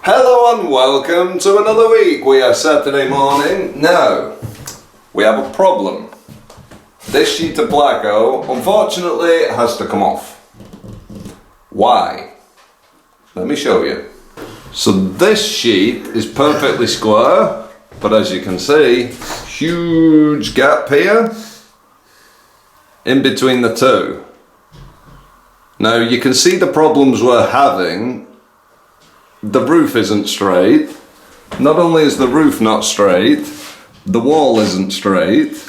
Hello and welcome to another week. We are Saturday morning. Now, we have a problem. This sheet of Placo, unfortunately, has to come off. Why? Let me show you. So this sheet is perfectly square, but as you can see, huge gap here in between the two. Now you can see the problems we're having. The roof isn't straight. Not only is the roof not straight, the wall isn't straight.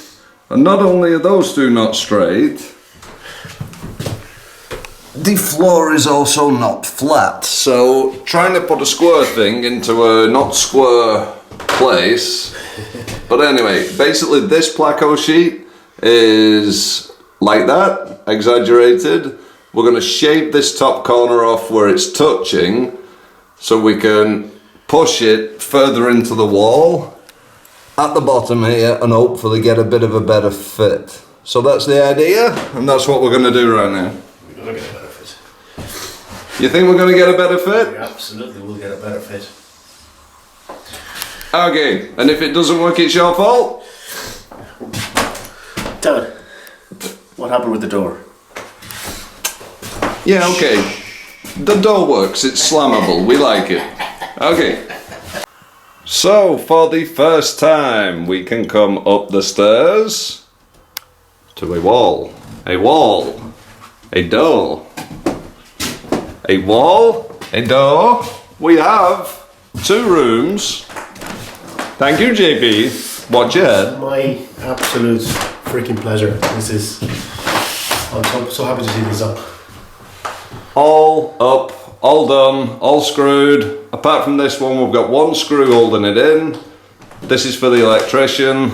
And not only are those two not straight, the floor is also not flat. So trying to put a square thing into a not square place. But anyway, basically this Placo sheet is like that, exaggerated. We're going to shave this top corner off where it's touching, so we can push it further into the wall at the bottom here and hopefully get a bit of a better fit. So that's the idea, and that's what we're going to do right now. We're going to get a better fit. You think we're going to get a better fit? Yeah, absolutely, we'll get a better fit. Okay, and if it doesn't work, it's your fault? Damn it. What happened with the door? Yeah, okay. The door works, it's slammable, we like it. Okay. So, for the first time, we can come up the stairs to a wall, a door, a wall, a door. We have 2 rooms. Thank you, JP. Watch your head. My absolute freaking pleasure. This is... I'm so happy to see this up. All up, all done, all screwed. Apart from this one, we've got 1 screw holding it in. This is for the electrician.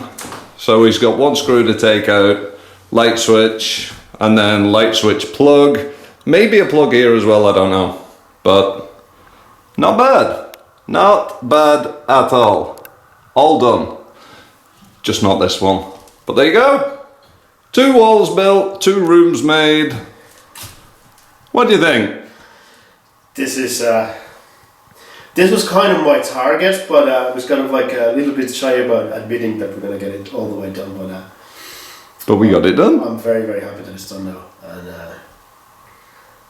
So he's got 1 screw to take out, light switch, and then light switch plug. Maybe a plug here as well, I don't know. But not bad. Not bad at all. All done. Just not this one. But there you go. 2 walls built, 2 rooms made. What do you think? This is... this was kind of my target, but I was kind of like a little bit shy about admitting that we're going to get it all the way done. But we got it done. I'm very, very happy that it's done now. And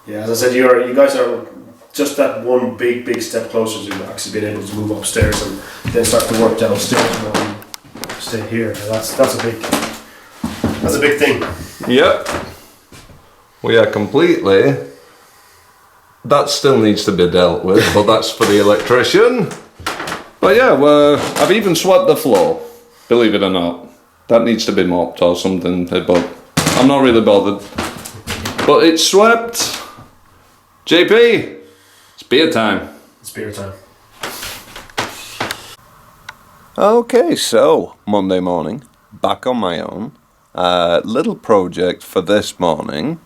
yeah, as I said, you guys are just that one big step closer to actually being able to move upstairs and then start to work downstairs and stay here. That's a big thing. Yep. We are completely... That still needs to be dealt with, but that's for the electrician. But yeah, I've even swept the floor, believe it or not. That needs to be mopped or something, but I'm not really bothered. But it's swept. JP, it's beer time. It's beer time. Okay, so Monday morning, back on my own. Little project for this morning.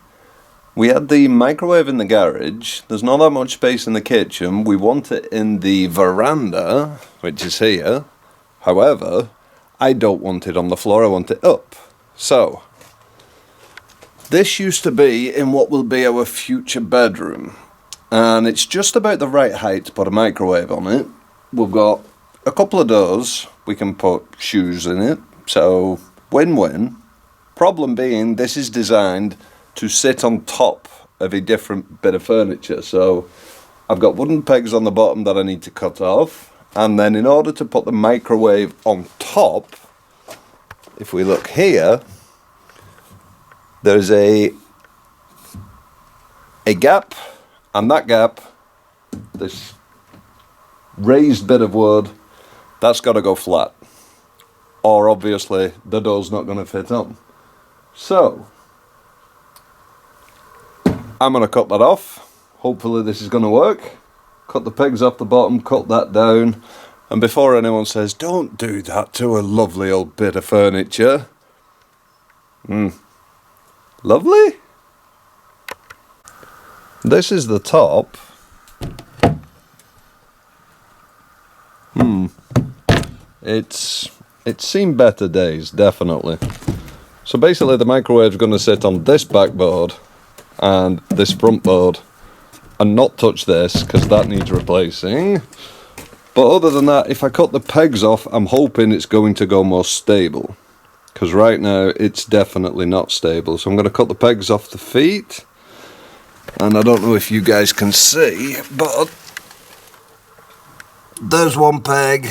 We had the microwave in the garage. There's not that much space in the kitchen. We want it in the veranda, which is here. However, I don't want it on the floor, I want it up. So, this used to be in what will be our future bedroom. And it's just about the right height to put a microwave on it. We've got a couple of doors. We can put shoes in it. So, win-win. Problem being, this is designed to sit on top of a different bit of furniture. So I've got wooden pegs on the bottom that I need to cut off, and then in order to put the microwave on top, if we look here, there's a gap, and that gap, this raised bit of wood, that's got to go flat, or obviously the door's not going to fit on. So I'm going to cut that off. Hopefully this is going to work. Cut the pegs off the bottom, cut that down. And before anyone says, don't do that to a lovely old bit of furniture. Lovely. This is the top. It's seen better days, definitely. So basically the microwave's going to sit on this backboard and this front board and not touch this because that needs replacing. But other than that, if I cut the pegs off, I'm hoping it's going to go more stable. Because right now, it's definitely not stable. So I'm going to cut the pegs off the feet. And I don't know if you guys can see, but there's one peg,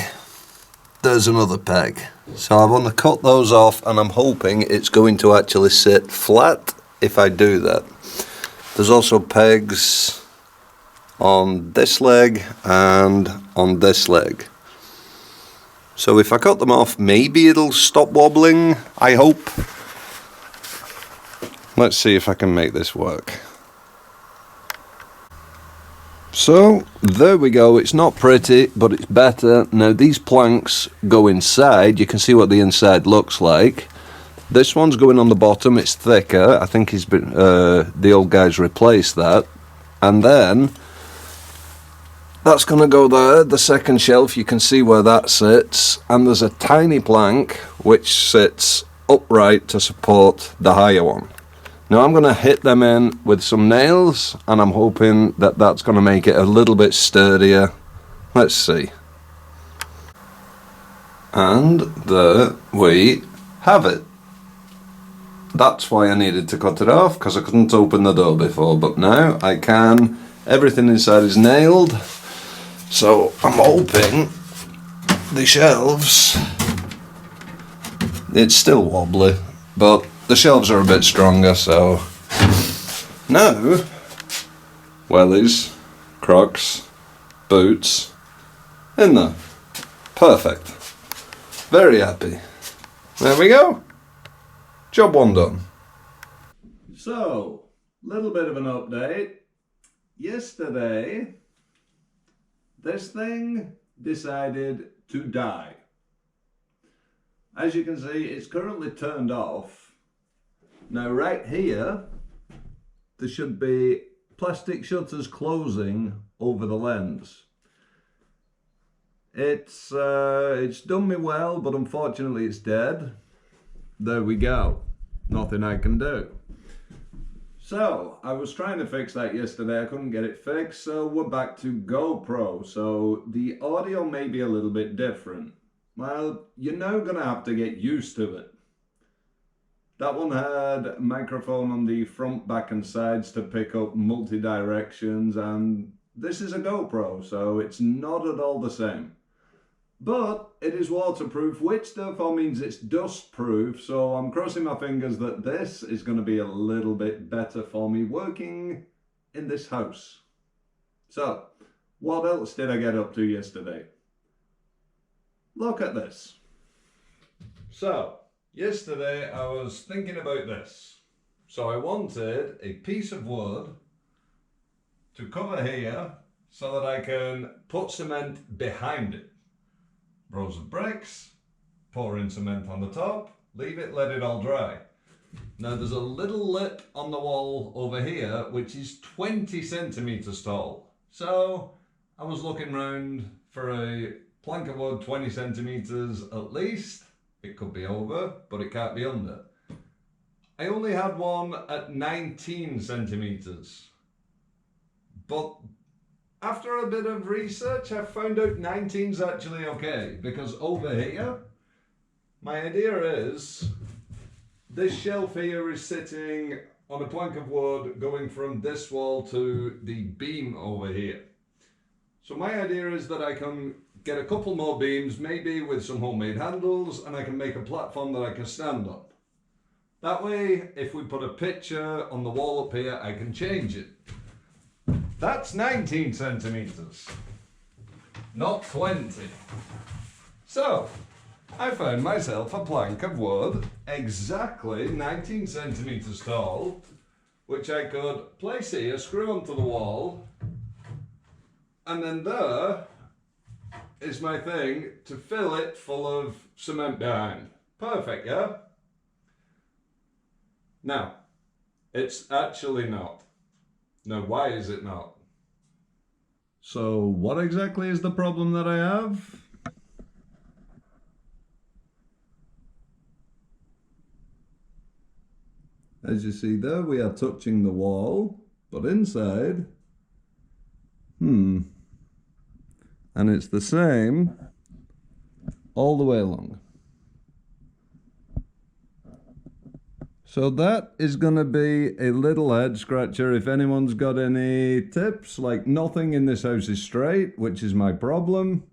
there's another peg. So I want to cut those off, and I'm hoping it's going to actually sit flat if I do that. There's also pegs on this leg and on this leg. So if I cut them off, maybe it'll stop wobbling, I hope. Let's see if I can make this work. So, there we go. It's not pretty, but it's better. Now these planks go inside. You can see what the inside looks like. This one's going on the bottom. It's thicker. I think the old guy's replaced that. And then that's going to go there, the second shelf. You can see where that sits. And there's a tiny plank which sits upright to support the higher one. Now I'm going to hit them in with some nails, and I'm hoping that that's going to make it a little bit sturdier. Let's see. And there we have it. That's why I needed to cut it off, because I couldn't open the door before, but now I can. Everything inside is nailed. So I'm hoping the shelves, it's still wobbly, but the shelves are a bit stronger, so now wellies, Crocs, boots, in there. Perfect. Very happy. There we go. Job one done. So, little bit of an update. Yesterday, this thing decided to die. As you can see, it's currently turned off. Now right here, there should be plastic shutters closing over the lens. It's done me well, but unfortunately it's dead. There we go. Nothing I can do. So, I was trying to fix that yesterday, I couldn't get it fixed, so we're back to GoPro. So, the audio may be a little bit different. Well, you're now going to have to get used to it. That one had a microphone on the front, back and sides to pick up multi-directions, and this is a GoPro, so it's not at all the same. But it is waterproof, which therefore means it's dust-proof, so I'm crossing my fingers that this is going to be a little bit better for me working in this house. So, what else did I get up to yesterday? Look at this. So, yesterday I was thinking about this. So I wanted a piece of wood to cover here so that I can put cement behind it. Rows of bricks, pour in cement on the top, leave it, let it all dry. Now there's a little lip on the wall over here which is 20 centimeters tall. So I was looking round for a plank of wood 20 centimeters at least. It could be over, but it can't be under. I only had one at 19 centimeters. But after a bit of research, I found out 19 is actually okay, because over here, my idea is this shelf here is sitting on a plank of wood going from this wall to the beam over here. So my idea is that I can get a couple more beams, maybe with some homemade handles, and I can make a platform that I can stand on. That way, if we put a picture on the wall up here, I can change it. That's 19 centimeters, not 20. So, I found myself a plank of wood, exactly 19 centimeters tall, which I could place here, screw onto the wall, and then there is my thing to fill it full of cement behind. Perfect, yeah? Now, it's actually not. Now, why is it not? So, what exactly is the problem that I have? As you see there, we are touching the wall, but inside, And it's the same all the way along. So that is going to be a little head scratcher. If anyone's got any tips, like nothing in this house is straight, which is my problem.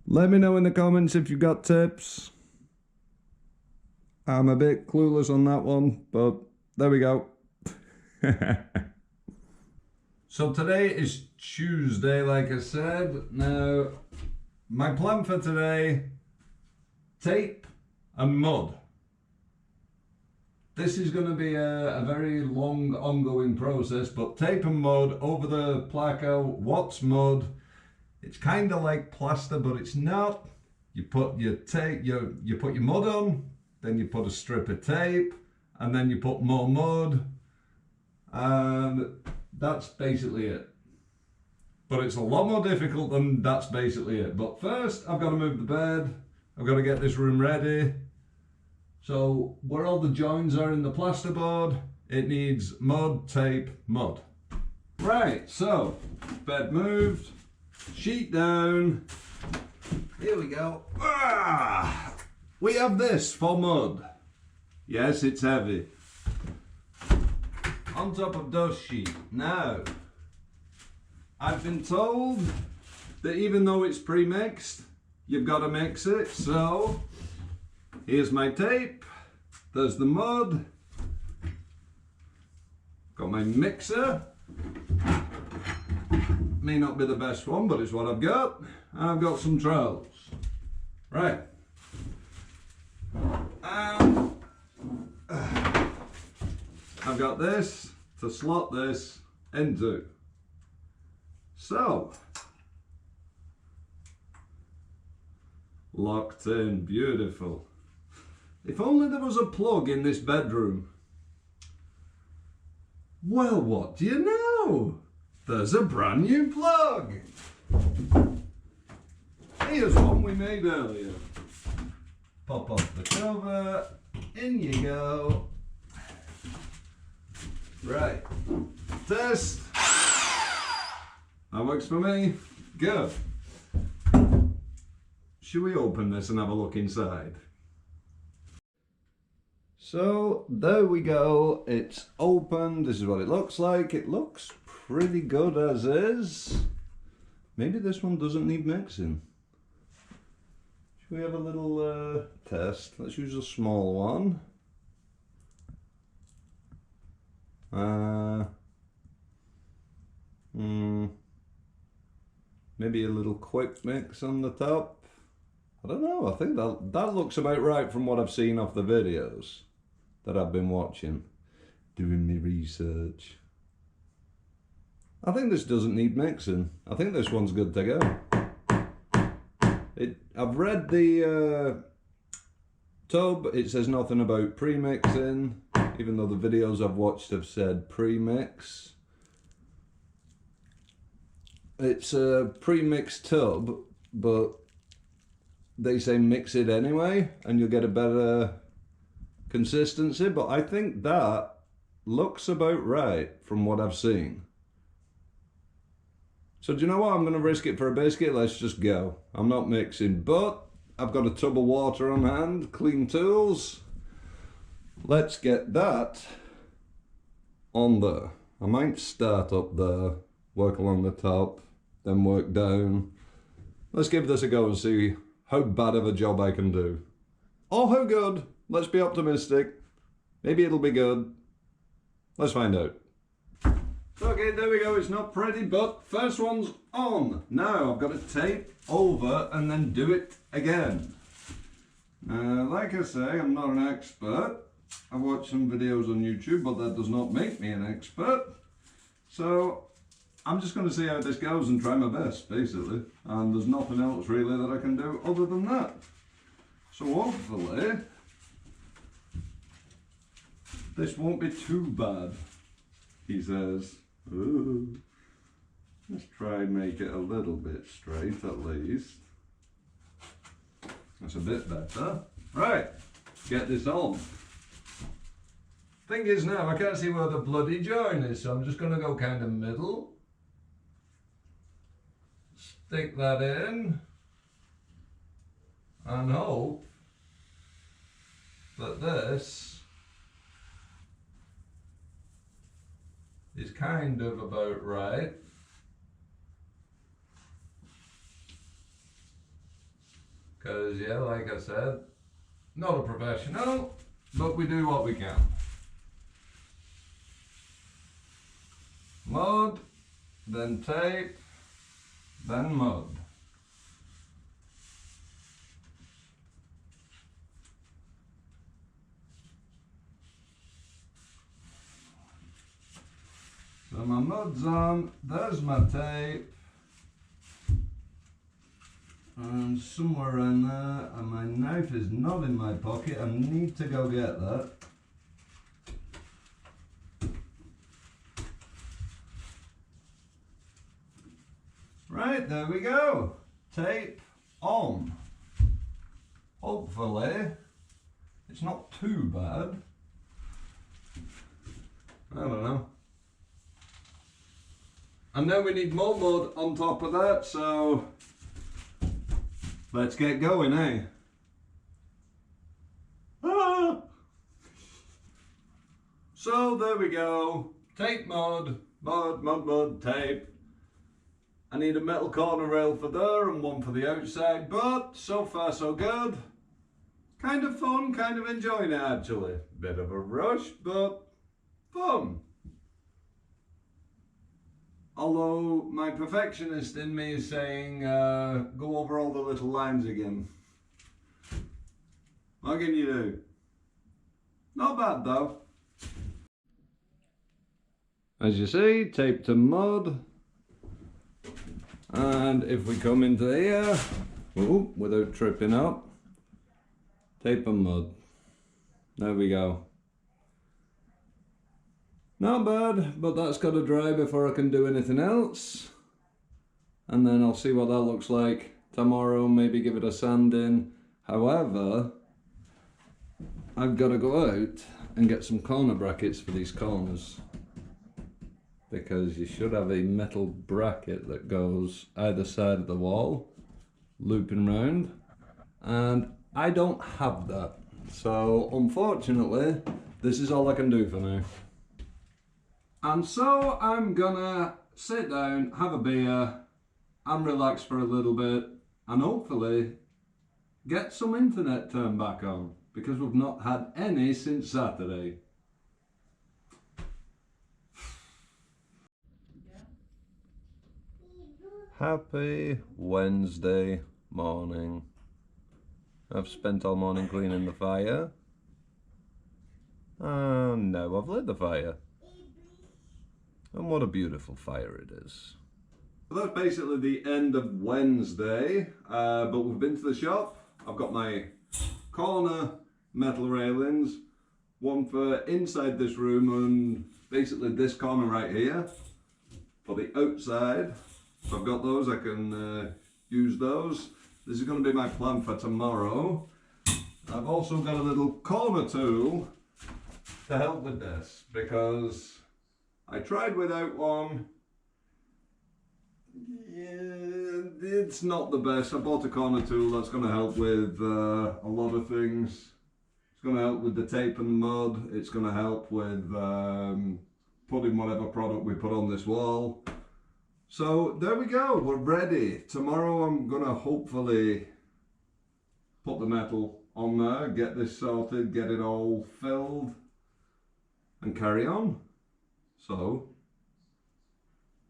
Let me know in the comments if you've got tips. I'm a bit clueless on that one, but there we go. So today is Tuesday, like I said. Now, my plan for today, tape and mud. This is going to be a very long ongoing process, but tape and mud over the placo. What's mud? It's kind of like plaster, but it's not. You put your tape, you put your mud on, then you put a strip of tape, and then you put more mud, and that's basically it. But it's a lot more difficult than that's basically it. But first, I've got to move the bed. I've got to get this room ready. So where all the joins are in the plasterboard, it needs mud, tape, mud. Right, so bed moved, sheet down. Here we go. We have this for mud. Yes, it's heavy. On top of dust sheet. Now, I've been told that even though it's pre-mixed, you've got to mix it. So here's my tape, there's the mud, got my mixer, may not be the best one, but it's what I've got, and I've got some trowels. Right, and I've got this to slot this into. So, locked in, beautiful. If only there was a plug in this bedroom. Well, what do you know? There's a brand new plug. Here's one we made earlier. Pop off the cover, in you go. Right, test. That works for me. Good. Should we open this and have a look inside? So there we go, it's open. This is what it looks like. It looks pretty good as is. Maybe this one doesn't need mixing. Should we have a little test? Let's use a small one. Maybe a little quick mix on the top. I don't know, I think that looks about right from what I've seen off the videos that I've been watching, doing my research. I think this doesn't need mixing. I think this one's good to go. I've read the tub, it says nothing about pre-mixing, even though the videos I've watched have said pre-mix. It's a pre-mixed tub, but they say mix it anyway and you'll get a better consistency, but I think that looks about right from what I've seen. So do you know what, I'm going to risk it for a biscuit. Let's just go. I'm not mixing, but I've got a tub of water on hand, clean tools. Let's get that on there. I might start up there, work along the top, then work down. Let's give this a go and see how bad of a job I can do. Or how good. Let's be optimistic. Maybe it'll be good. Let's find out. Okay, there we go. It's not pretty, but first one's on. Now I've got to tape over and then do it again. Like I say, I'm not an expert. I've watched some videos on YouTube, but that does not make me an expert. So I'm just going to see how this goes and try my best, basically. And there's nothing else really that I can do other than that. So hopefully this won't be too bad, he says. Ooh. Let's try and make it a little bit straight at least. That's a bit better. Right, get this on. Thing is now, I can't see where the bloody join is, so I'm just going to go kind of middle. stick that in and hope that this is kind of about right. Because, yeah, like I said, not a professional, but we do what we can. Mud, then tape, then mud. So my mud's on, there's my tape, and somewhere around there, and my knife is not in my pocket. I need to go get that. Right, there we go. Tape on. Hopefully, it's not too bad. I don't know. And then we need more mud on top of that, so let's get going, eh? Ah! So there we go. Tape mud, mud, tape. I need a metal corner rail for there and one for the outside, but so far so good. Kind of fun, kind of enjoying it actually. Bit of a rush, but fun. Although my perfectionist in me is saying, go over all the little lines again. What can you do? Not bad though. As you see, tape to mud. And if we come into here, ooh, without tripping up, tape and mud. There we go. Not bad, but that's got to dry before I can do anything else. And then I'll see what that looks like tomorrow, maybe give it a sanding. However, I've got to go out and get some corner brackets for these corners, because you should have a metal bracket that goes either side of the wall, looping round, and I don't have that. So unfortunately, this is all I can do for now. And so I'm gonna sit down, have a beer, and relax for a little bit, and hopefully get some internet turned back on, because we've not had any since Saturday. Happy Wednesday morning. I've spent all morning cleaning the fire. And now I've lit the fire. And what a beautiful fire it is. So that's basically the end of Wednesday, but we've been to the shop. I've got my corner metal railings, one for inside this room and basically this corner right here. For the outside, if I've got those, I can use those. This is going to be my plan for tomorrow. I've also got a little corner tool to help with this, because I tried without one. Yeah, it's not the best. I bought a corner tool that's going to help with a lot of things. It's going to help with the tape and mud. It's going to help with putting whatever product we put on this wall. So there we go, we're ready. Tomorrow I'm going to hopefully put the metal on there, get this sorted, get it all filled and carry on. So,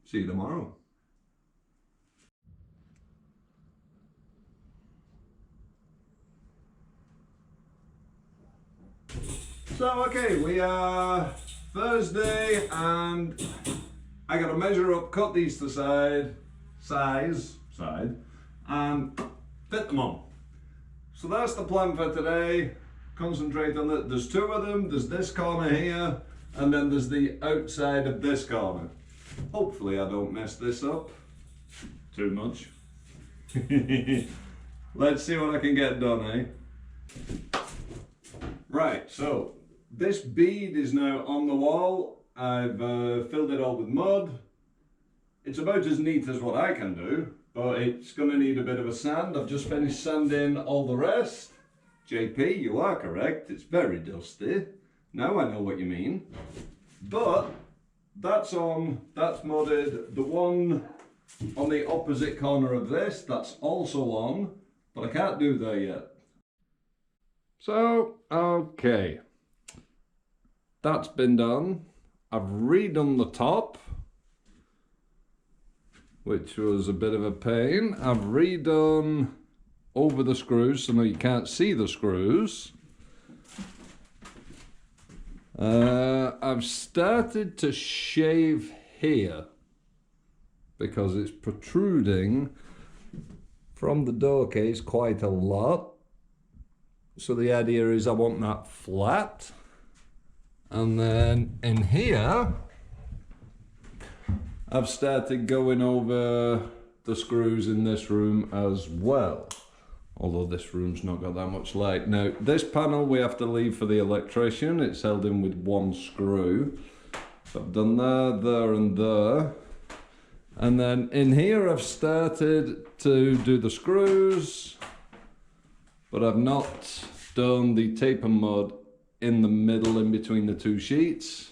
see you tomorrow. So, okay, we are Thursday and I got to measure up, cut these to size, and fit them on. So that's the plan for today. Concentrate on it. There's two of them. There's this corner here, and then there's the outside of this corner. Hopefully I don't mess this up too much. Let's see what I can get done, eh? Right, so this bead is now on the wall. I've filled it all with mud. It's about as neat as what I can do, but it's going to need a bit of a sand. I've just finished sanding all the rest. JP, you are correct, it's very dusty. Now I know what you mean. But that's mudded. The one on the opposite corner of this, that's also on, but I can't do that yet. So, okay. That's been done. I've redone the top, which was a bit of a pain. I've redone over the screws so now you can't see the screws. I've started to shave here because it's protruding from the door case quite a lot. So the idea is I want that flat. And then in here, I've started going over the screws in this room as well. Although this room's not got that much light. Now, this panel we have to leave for the electrician. It's held in with one screw. So I've done there, and there. And then in here I've started to do the screws, but I've not done the tape and mud in the middle in between the two sheets.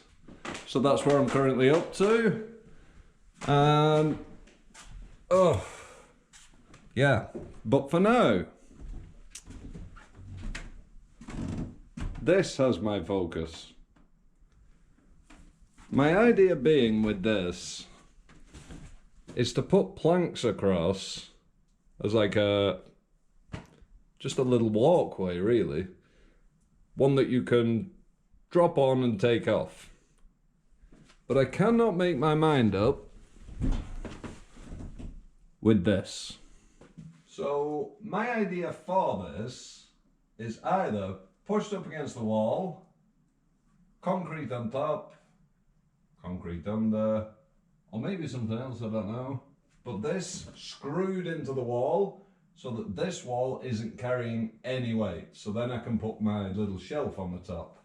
So that's where I'm currently up to. And yeah, but for now, this has my focus. My idea being with this is to put planks across as like just a little walkway, really. One that you can drop on and take off. But I cannot make my mind up with this. So my idea for this is either pushed up against the wall, concrete on top, concrete under, or maybe something else, I don't know. But this screwed into the wall so that this wall isn't carrying any weight. So then I can put my little shelf on the top.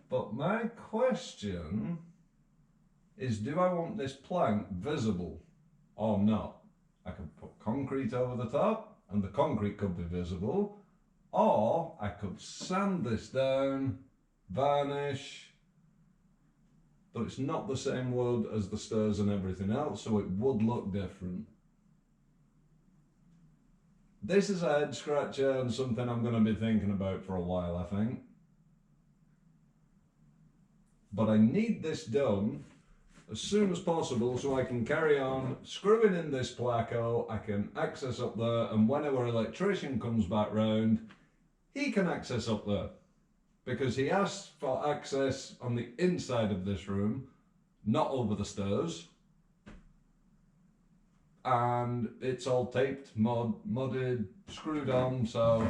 But my question is, do I want this plank visible or not? I could put concrete over the top and the concrete could be visible, or I could sand this down, varnish, but it's not the same wood as the stairs and everything else, so it would look different. This is a head scratcher and something I'm going to be thinking about for a while, I think. But I need this done as soon as possible so I can carry on screwing in this placo. I can access up there, and when our electrician comes back round, he can access up there. Because he asked for access on the inside of this room, not over the stairs. And it's all taped, mudded, screwed on, so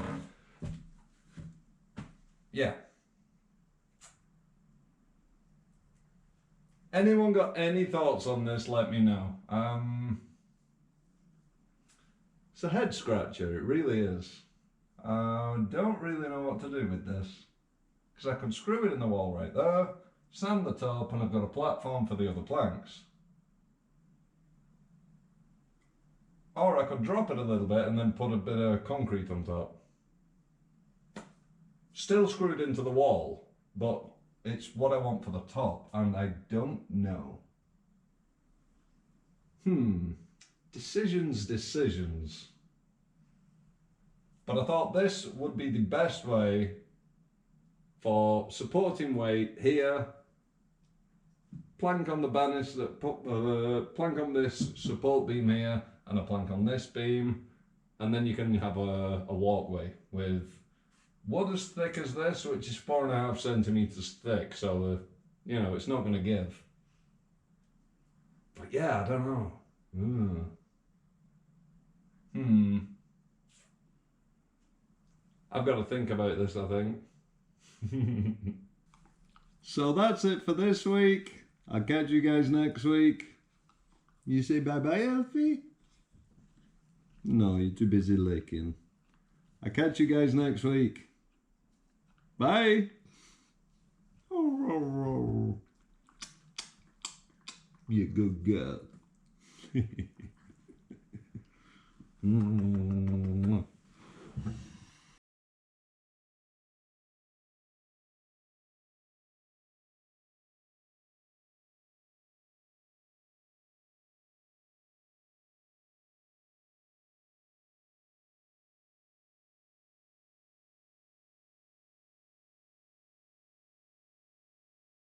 yeah. Anyone got any thoughts on this, let me know. It's a head scratcher, it really is. I don't really know what to do with this. Because I could screw it in the wall right there, sand the top, and I've got a platform for the other planks. Or I could drop it a little bit and then put a bit of concrete on top. Still screwed into the wall, but it's what I want for the top, and I don't know. Decisions. But I thought this would be the best way for supporting weight here. Plank on the banister, plank on this support beam here, and a plank on this beam, and then you can have a walkway with wood as thick as this, which is 4.5 centimeters thick, so you know, it's not going to give. But yeah, I don't know. I've got to think about this, I think. So that's it for this week. I'll catch you guys next week. You say bye-bye, Alfie? No, you're too busy licking. I'll catch you guys next week. Bye. You good girl. Mm.